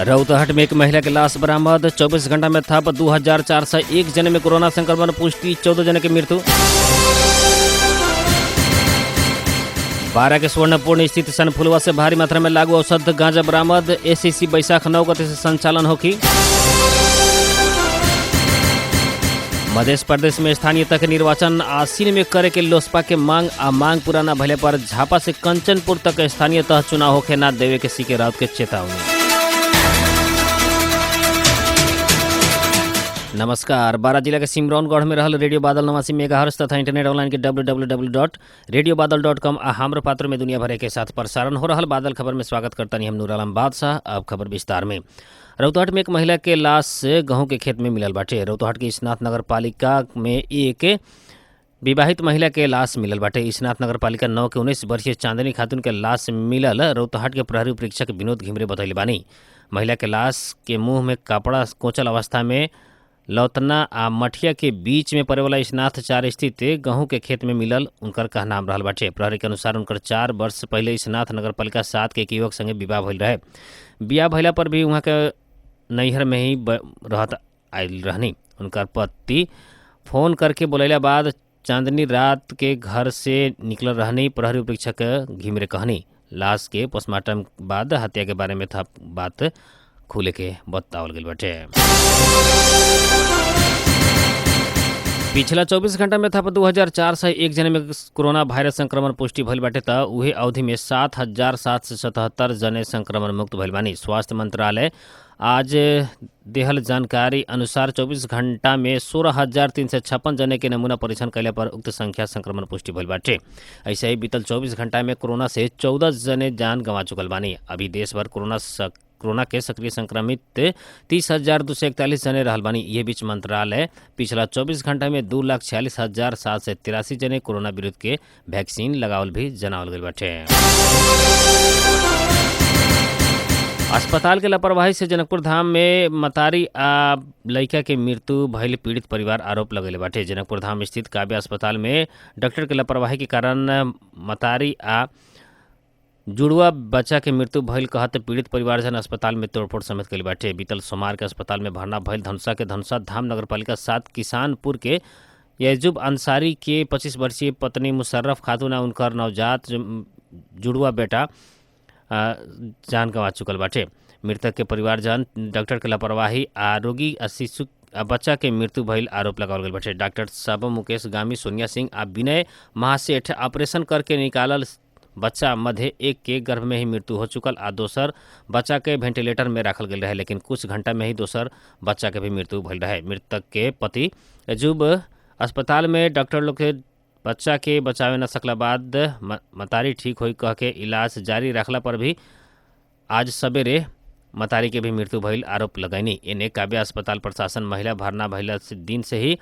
रौतहट में एक महिला की लाश बरामद। 24 घंटा में थप 2401 जने में कोरोना संक्रमण पुष्टि। 14 जने की मृत्यु। 12 के स्वर्णपूर्ण स्थित सनफुलवा से भारी मात्रा में लागू औषध गांजा बरामद। एसीसी बैसाख 9 गते से संचालन होगी। मध्य प्रदेश में स्थानीय तक निर्वाचन आसीन में करे के लोसपा के मांग आ मांग पूरा न भले पर झापा से कंचनपुर तक स्थानीय तह चुनाव होके ना देवे के सीके राउत के चेतावनी। नमस्कार। बारा जिला के सिमरौनगढ़ में रहल रेडियो बादल 89 मेगाहर्ट्ज तथा इंटरनेट ऑनलाइन के www.radiobadal.com आ हाम्रो पात्र में दुनिया भर के साथ प्रसारण हो रहल बादल खबर में स्वागत करता हम नूर आलम बादशाह। अब खबर विस्तार में। रौतहट में एक महिला के लाश गेहूं के खेत में मिलल बाटे। रौतहट की स्नात नगर पालिका में एक विवाहित महिला के लाश मिलल बाटे। स्नात नगर पालिका 9 के 19 वर्षीय चांदनी खातून के लाश मिलल रौतहट के प्रहरी परीक्षक विनोद घिमरे बतैले बानी। महिला के लाश के मुंह में कपड़ा कोचल अवस्था में लौतना आ मठिया के बीच में पड़े वाला स्नात 4 स्थित गेहूं के खेत में मिलल उनकर कह नाम रहल बाटे। प्रहरी के अनुसार उनकर 4 वर्ष पहले स्नात नगर पालिका 7 के एक युवक संगे विवाह भइल रहे। बियाह भइला पर भी वहाँ के नैहर में ही रहत आयल रहनी। उनकर पति फोन करके बोलैला बाद चांदनी रात के घर से निकलल रहनी। प्रहरी परीक्षक घिमरे कहनी लाश के पोस्टमार्टम बाद हत्या के बारे में था बात खुले के बतावल गइल बाटे। पिछला 24 घंटा में था 2401 जने में कोरोना वायरस संक्रमण पुष्टि भइल बाटे त उहे अवधि में 7777 जने संक्रमण मुक्त भइल बानी। स्वास्थ्य मंत्रालय आज देहल जानकारी अनुसार 24 घंटा में 16,356 जने के नमूना परीक्षण कैले पर उक्त संख्या संक्रमण पुष्टि भइल बाटे। ऐसे ही बीतल 24 घंटा में कोरोना से 14 जने जान गंवा चुकल बानी। अभी देश भर कोरोना के सक्रिय संक्रमित 30,241 जने रहल बानी। ये बीच मंत्रालय पिछला 24 घंटा में 2,46,783 जने कोरोना विरुद्ध के वैक्सीन लगावल भी जनावल गइल बाटे। अस्पताल के लापरवाही से जनकपुर धाम में मतारी आ लइका के मृत्यु भइल पीड़ित परिवार आरोप लगैले बाटे। जनकपुर धाम स्थित काव्य अस्पताल में डॉक्टर के लापरवाही के कारण मतारी आ जुड़वा बच्चा के मृत्यु भइल कहत पीड़ित परिवारजन अस्पताल में तोड़फोड़ समेत कइल बाटे। बीतल सोमवार के अस्पताल में भरना भइल धनुषा के धनुषा धाम नगरपालिका 7 किसानपुर के यजुब अंसारी के 25 वर्षीय पत्नी मुशर्रफ खातून उनकर नवजात जुड़वा बेटा जान गंवा चुकल बाटे। मृतक के परिवारजन डॉक्टर के लापरवाही आ रोगी आ शिशु बच्चा के मृत्यु भइल आरोप लगावल गइल बाटे। डॉक्टर साहब मुकेश गामी, सोनिया सिंह आ विनय महासेठ ऑपरेशन करके निकालल बच्चा मध्य एक के गर्भ में ही मृत्यु हो चुकल आ दोसर बच्चा के वेंटिलेटर में रखल गई रहे, लेकिन कुछ घंटा में ही दोसर बच्चा के भी मृत्यु भइल रहे। मृतक के पति अजूब अस्पताल में डॉक्टर लोग के बच्चा के बचावे न सकला बाद मतारी ठीक होई कह के इलाज जारी रखला पर भी आज सवेरे मतारी के भी मृत्यु भइल आरोप लगैनी। इन्हें काव्य अस्पताल प्रशासन महिला भरना भइला से दिन से ही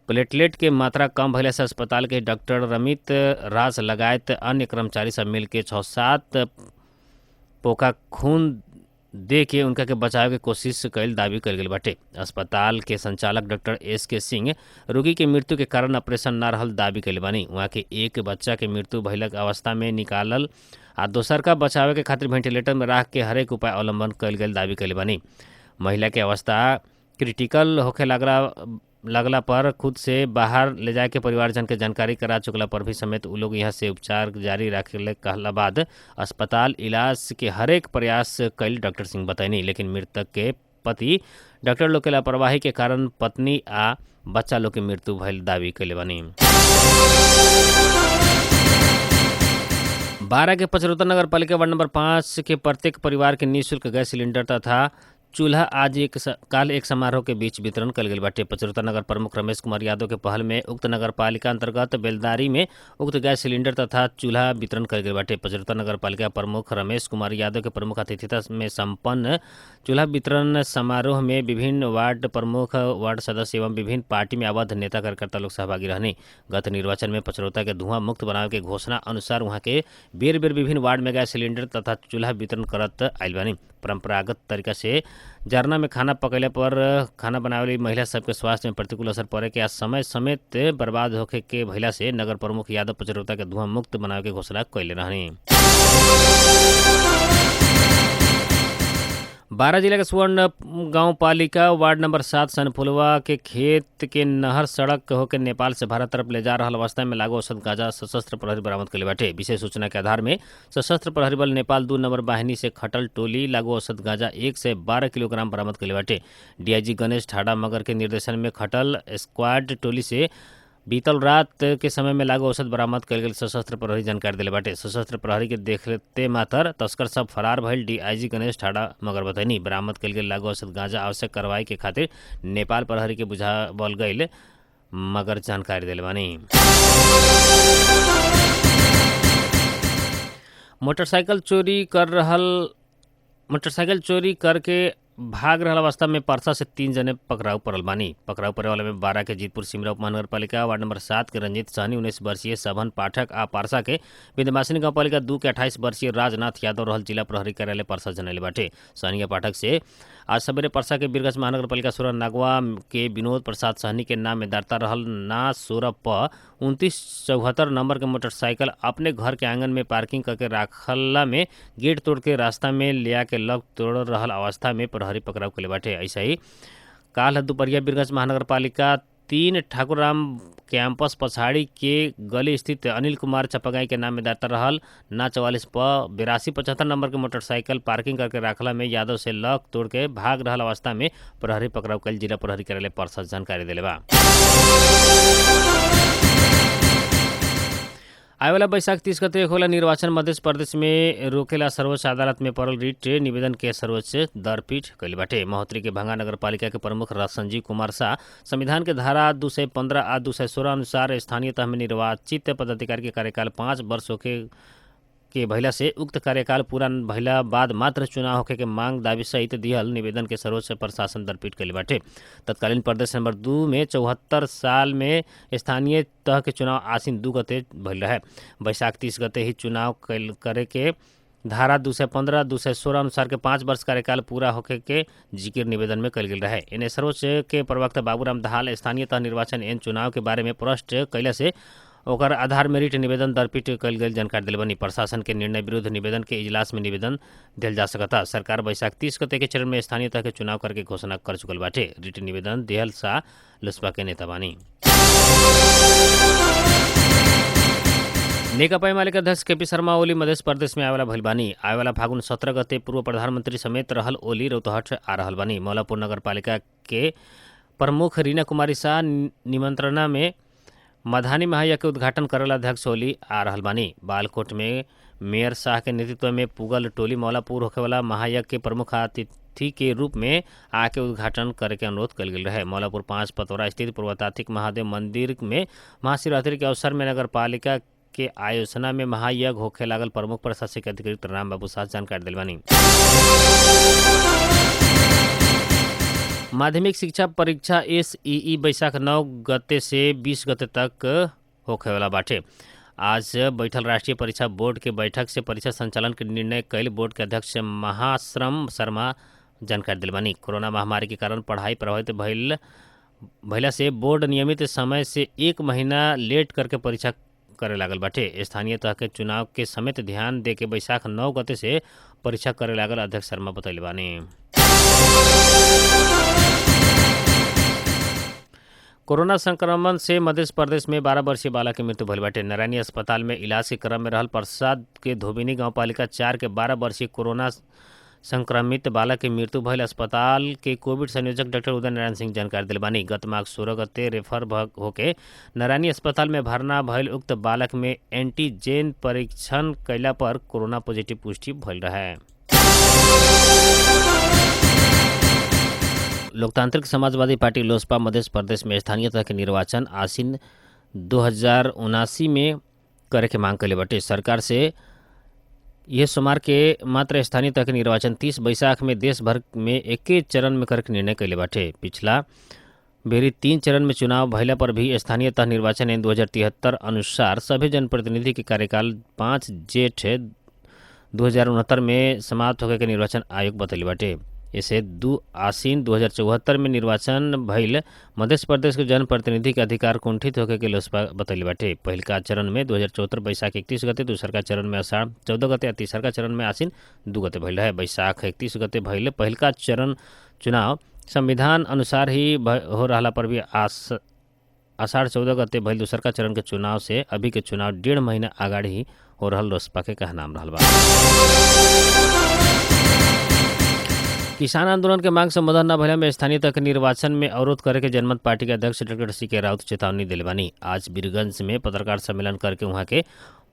प्लेटलेट के मात्रा कम भइला से अस्पताल के डॉक्टर रमित राज लगायत अन्य कर्मचारी सब मिल के 6-7 पोका खून दे के उनका के बचाव के कोशिश कैल दावी कल गई बाटे। अस्पताल के संचालक डॉक्टर SK सिंह रोगी के मृत्यु के कारण ऑपरेशन न रहल दावी कैले बानी। वहाँ के एक बच्चा के मृत्यु भइलक अवस्था में निकालल आ दोसर का बचावे के खातिर वेंटिलेटर में रख के हरेक उपाय अवलंबन कैल गई दावी कैले बानी। महिला के अवस्था क्रिटिकल होखे लगला पर खुद से बाहर ले जाए के परिवारजन के जानकारी करा चुकला पर भी समेत उ लोग यहाँ से उपचार जारी रखे कहला बाद अस्पताल इलाज के हरेक प्रयास कैल डॉक्टर सिंह बताइनी। लेकिन मृतक के पति डॉक्टर लोग के लापरवाही के कारण पत्नी आ बच्चा लोग के मृत्यु भइल दावी कैले बानी। 12 के पचरौता नगर पालिका वार्ड नंबर 5 के प्रत्येक परिवार के निःशुल्क गैस सिलेंडर तथा चूल्हा आज काल एक समारोह के बीच वितरण कल गई बाटे। पचरौता नगर प्रमुख रमेश कुमार यादव के पहल में उक्त नगर पालिका अंतर्गत बेलदारी में उक्त गैस सिलेंडर तथा चूल्हा वितरण कल गई बाटे। पचरौता नगर पालिका प्रमुख रमेश कुमार यादव के प्रमुख अतिथिता में संपन्न चूल्हा वितरण समारोह में विभिन्न वार्ड प्रमुख, वार्ड सदस्य एवं विभिन्न पार्टी में आबद्ध नेता कार्यकर्ता लोग सहभागी रहने। गत निर्वाचन में पचरौता के धुआं मुक्त बनावे के घोषणा अनुसार वहाँ के बेर बेर विभिन्न वार्ड में गैस सिलेंडर तथा चूल्हा वितरण करत आयल बानी। परंपरागत तरीका से जरना में खाना पकैला पर खाना बनावे वाली महिला सबके स्वास्थ्य में प्रतिकूल असर पड़े के समय समेत बर्बाद होखे के भइला से नगर प्रमुख यादव पचरौता के धुआं मुक्त बनावे के घोषणा कैले रहनी। बारा जिला के सुवर्ण गांव पालिका वार्ड नंबर 7 सनपुलवा के खेत के नहर सड़क होकर नेपाल से भारत तरफ ले जा रहल अवस्था में लागू औसत गांजा सशस्त्र प्रहरी बरामद कइले बाटे। विशेष सूचना के आधार में सशस्त्र प्रहरी बल नेपाल 2 नंबर वाहिनी से खटल टोली लागू औसत गांजा 1 से 12 किलोग्राम बरामद कइले बाटे। डीआईजी गणेश ठाडा मगर के निर्देशन में खटल स्क्वाड टोली से बीतल रात के समय में लागू औसत बरामद कल गेल सशस्त्र प्रहरी जानकारी दिले बाटे। सशस्त्र प्रहरी के देखते मात्र तस्कर सब फरार भइल डीआईजी गणेश ठाडा मगर बतैनी बरामद कल गेल लागू औसत गांजा आवश्यक कार्रवाई के खातिर नेपाल प्रहरी के बुझावल गईल मगर जानकारी दिले बानी। मोटरसाइकिल चोरी करके भाग रहल अवस्था में परसा से 3 जने पकड़ाऊ पड़ल बानी। पकड़ाऊ पड़े वाले में बारा के जीतपुर सिमरा उप महानगर पालिका वार्ड नंबर 7 के रंजीत सहनी 19 वर्षीय सभन पाठक आ परसा के विंध्यवासिनी गांव पालिका 2 के 28 वर्षीय राजनाथ यादव रहल जिला प्रहरी कार्यालय परसा जनैले बाटे। सहनी पाठक से आज सवेरे परसा के बीरगंज महानगर पालिका 16 नागवा के विनोद प्रसाद सहनी के नाम में दर्ता रहल ना 16 प 2974 नंबर के मोटरसाइकिल अपने घर के आंगन में पार्किंग करके राखला में गेट तोड़ के रास्ता में लिया के लग तोड़ रहल अवस्था में प्रहरी पकड़ाव कइले बाटे। ऐसा ही काल दोपहरिया बीरगंज महानगर पालिका 3 ठाकुरराम कैंपस पछाड़ी के गली स्थित अनिल कुमार चपगाई के नाम में दर्ता रहल ना 44 प 8275 नंबर के मोटरसाइकिल पार्किंग करके राखला में यादव से लग तोड़ के भाग रहल अवस्था में प्रहरी पकड़ाव कल जिला प्रहरी कार्यालय परसा जानकारी दिले बा। आए वाला बैसाख 30 गते होला निर्वाचन मध्य प्रदेश में रोकेला सर्वोच्च अदालत में पड़ल रिट निवेदन के सर्वोच्च दरपीठ कइले बाटे। महोत्तरी के भांगा नगर पालिका के प्रमुख संजीव कुमार शाह संविधान के धारा 215 आ 216 अनुसार स्थानीय तह में निर्वाचित पदाधिकारी के कार्यकाल 5 वर्ष के भइला से उक्त कार्यकाल पूरा भइला बाद मात्र चुनाव होखे के मांग दावी सहित दिहल निवेदन के सर्वोच्च प्रशासन दरपीठ कइले बाटे। तत्कालीन प्रदेश नंबर 2 में 74 साल में स्थानीय तह के चुनाव आसीन 2 गते भइल रहे। बैसाख 30 गते ही चुनाव करे के धारा 215 216 अनुसार के 5 वर्ष कार्यकाल पूरा होखे के जिक्र निवेदन में कल गेल रहे। इन्हें सर्वोच्च के प्रवक्ता बाबूराम दाहाल स्थानीय तह निर्वाचन एन चुनाव के बारे में प्रश्न कैला से ओकर आधार में रिट निवेदन दरपीठ कल गई जानकारी दिल बनी। प्रशासन के निर्णय विरुद्ध निवेदन के इजलास में निवेदन दिल जा सकता। सरकार बैसाख 30 गते के चरण में स्थानीय तह के चुनाव करके घोषणा कर चुकल बाटे। रिट निवेदन दिहल शाह लुस्पा के नेता बानी। नेकपा एमाले के अध्यक्ष केपी शर्मा ओली मध्य प्रदेश में आवेला भइल बानी। आवेला फागुन 17 गते पूर्व प्रधानमंत्री समेत रहल ओली रौतहट आ रहल बानी। मौलापुर नगर पालिका के प्रमुख रीना कुमारी शाह निमंत्रणा में मधानी महायज्ञ के उद्घाटन करल अध्यक्ष ओली आ रहल बानी। बालकोट में मेयर शाह के नेतृत्व में पुगल टोली मौलापुर होखेवाला महायज्ञ के प्रमुख अतिथि के रूप में आके उद्घाटन करे के अनुरोध कल गेल रहे। मौलापुर 5 पतोरा स्थित पुरातात्विक महादेव मंदिर में महाशिवरात्रि के अवसर में नगर पालिका के आयोजना में महायज्ञ होखे लागल प्रमुख प्रशासनिक अधिकृत राम बाबू शाह जानकारी दिल बानी। माध्यमिक शिक्षा परीक्षा एसईई बैसाख 9 गते से 20 गते तक होखेवाला बाटे। आज बैठल राष्ट्रीय परीक्षा बोर्ड के बैठक से परीक्षा संचालन के निर्णय कल बोर्ड के अध्यक्ष महाश्रम शर्मा जानकारी दिल बानी। कोरोना महामारी के कारण पढ़ाई प्रभावित भइला से बोर्ड नियमित समय से 1 महीना लेट करके परीक्षा करे लागल बाटे। स्थानीय तह के चुनाव के समेत ध्यान दे के बैसाख 9 गते से परीक्षा करे लागल अध्यक्ष शर्मा बतैले बानी। कोरोना संक्रमण से मध्य प्रदेश में 12 वर्षीय बालक की मृत्यु भइल बाटे। नारायणी अस्पताल में इलाज के क्रम में रहल प्रसाद के धोबिनी गांव पालिका 4 के 12 वर्षीय कोरोना संक्रमित बालक की मृत्यु भइल अस्पताल के कोविड संयोजक डॉक्टर उदय नारायण सिंह जानकारी दिल बानी। गत माघ 16 गते रेफर होके नारायणी अस्पताल में भर्ना भइल उक्त बालक में एंटीजेन परीक्षण कैला पर कोरोना पॉजिटिव पुष्टि भइल रहे। लोकतांत्रिक समाजवादी पार्टी लोजपा मध्य प्रदेश में स्थानीय तह के निर्वाचन आसीन 2079 में करे के मांग कैले बाटे। सरकार से यह सोमवार के मात्र स्थानीय तह के निर्वाचन 30 बैसाख में देश भर में एक चरण में करे के निर्णय कैले बाटे। पिछला बेरी 3 चरण में चुनाव भइला पर भी स्थानीय तह निर्वाचन एन 2073 अनुसार सभी जनप्रतिनिधि के कार्यकाल 5 जेठ 2069 में समाप्त होकर के निर्वाचन आयोग बतैले बाटे। इसे 2 आसीन 2074 में निर्वाचन भइल मध्य प्रदेश के जनप्रतिनिधि के अधिकार कुंठित होके के लोसपा बतैले बाटे। पहिलका चरण में 2074 बैसाख 31 गते, दूसरका चरण में आषाढ़ 14 गते आ तीसरका चरण में आसीन 2 गते भइल रहे। बैसाख 31 गते भइल पहिलका चरण चुनाव संविधान अनुसार ही हो रहला पर भी आषाढ़ 14 गते भइल दूसरका चरण के चुनाव से अभी के चुनाव 1.5 महीना आगाड़ी ही हो रहल लोसपा के कहनाम रहल बा। किसान आंदोलन के मांग संबोधन न भइला में स्थानीय तक निर्वाचन में अवरोध करे के जनमत पार्टी के अध्यक्ष डॉक्टर सी.के. राउत चेतावनी दिले बानी। आज बीरगंज में पत्रकार सम्मेलन करके वहाँ के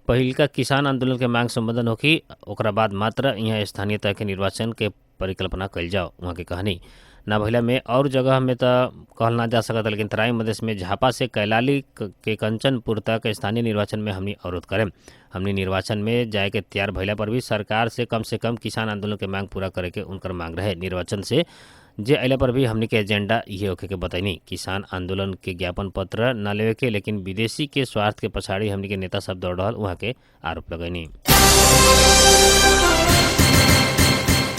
पहिलका किसान आंदोलन के मांग संबोधन होखी, ओकरा बाद मात्र यहाँ स्थानीय तक के निर्वाचन के परिकल्पना कल जाओ। वहाँ के कहानी ना भइला में और जगह में तो कहल ना जा सकता, लेकिन तराई मधेश में झापा से कैलाली के कंचनपुर तक स्थानीय निर्वाचन में हमनी अवरोध करें। हमनी निर्वाचन में जाए के तैयार भइला पर भी सरकार से कम किसान आंदोलन के मांग पूरा करे के उनकर मांग रहे। निर्वाचन से जे अला पर भी हमनी के एजेंडा ये होके के बताइनी। किसान आंदोलन के ज्ञापन पत्र न लेवे के, लेकिन विदेशी के स्वार्थ के पछाड़ी हमनी के नेता सब दौड़ रहल वहाँ के आरोप लगैनी।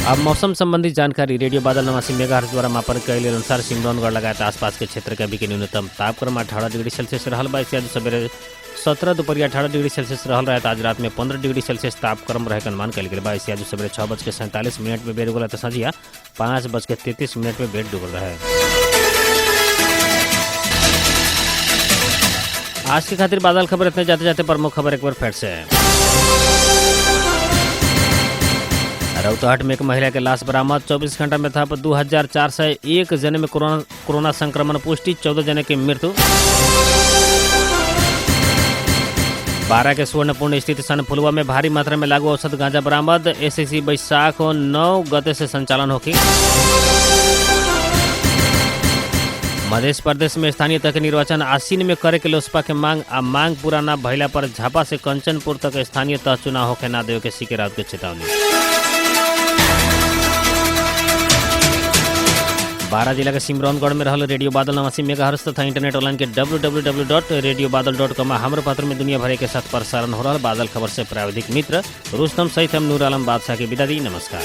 अब मौसम संबंधी जानकारी। रेडियो बादल 89 मेगाहर्ट्ज द्वारा मापन कयल अनुसार सिमरौनगढ़ लगायत आसपास के क्षेत्र के अभी के न्यूनतम तापक्रम 18 डिग्री सेल्सियस रहल बा। इससे आज सवेरे 17, दोपहरिया 18 डिग्री सेल्सियस रहल रहे। आज रात में 15 डिग्री सेल्सियस तापक्रम रहे के अनुमान कयल गेल बा। इससे आज सवेरे 6:47 में बेर उगल तो संझिया 5:33 में बेर डूबल रहे। आज के खातिर बादल खबर इतने जाते जाते प्रमुख खबर एक बार फिर से। रौतहट में एक महिला के लाश बरामद। 24 घंटा में था 2401 जने में कोरोना संक्रमण पुष्टि, 14 जने की मृत्यु। 12 के सुवर्णपूर्ण स्थित सनफुलवा में भारी मात्रा में लागू औषध गांजा बरामद। एसएससी बैसाख 9 गते से संचालन होगी। मध्य प्रदेश में स्थानीय तक निर्वाचन आसीन में करे के लोसपा के मांग पूरा न भइला पर झापा से कंचनपुर तक स्थानीय तह चुनाव होके ना देवे के सी.के. राउत के चेतावनी। 12 जिला के सिमरौनगढ़ में रहल रेडियो बादल 89 मेगाहर्ट्ज तथा इंटरनेट ऑनलाइन के www.radiobadal.com हमर पत्र में दुनिया भर के साथ प्रसारण हो रहा। बादल खबर से प्राविधिक मित्र रुस्तम सहित हम नूर आलम बादशाह के विदा दी। नमस्कार।